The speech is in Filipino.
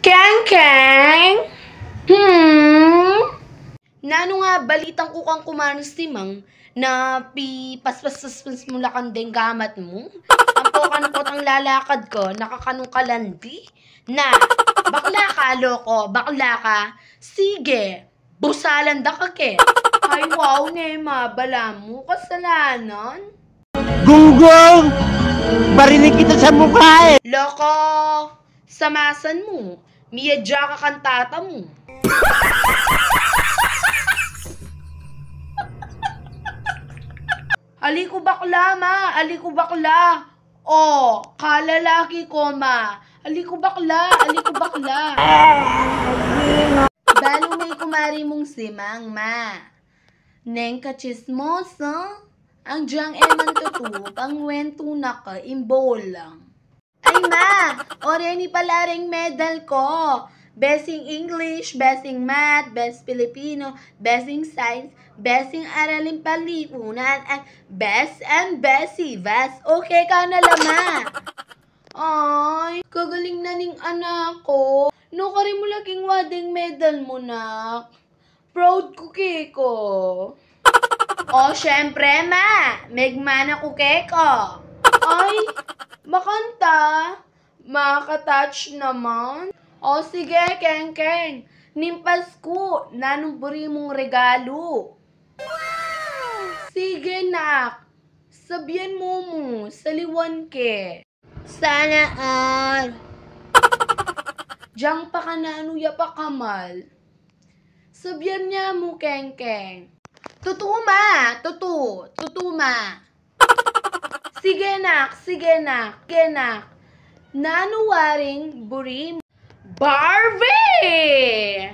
Keng Keng? Nano nga balitang ko kang kumanos timang na paspas mula kang gamat mo? Ang po ang lalakad ko, nakakanong kalandi? Na, bakla ka, loko, bakla ka? Sige, busalan da ka ke. Ay wow, Nema, bala mo, kasalanan? Gunggong! Barinig kita sa mukha eh! Loko, samasan mo, miyadya ka kantata mo. Aliko bakla, ma. Aliko bakla. Oh, kalalaki ko, ma. Aliko bakla. Aliko bakla. Balo may kumari mong simang, ma. Neng kachismoso. Ang diyang eman tutup, ang wento na ka, imbol lang. Ay, ma. Oreni pala ring medal ko. Best in English, best in Math, best Filipino, best in Science, best in Aralin Palipunan, at best and Bessie. Best okay ka na lama. Ay, kagaling na ning anak ko. No, kari mo laging wading medal mo, nak. Proud ko keko. O, syempre, ma. Megmana ko keko. Ay, makanta. Makatouch naman. O sige, Keng Keng. Nimpas ko, nanumburi mong regalo. Wow! Sige, nak. Sabihan mo saliwan ke. Sana all. Diyang pa ka na anuya pa kamal. Sabihan niya mo, Keng Keng. Tutuma, tutuma. Sige, nak, sige, nak, sige, nak. Nanuwaring burim. Barbie!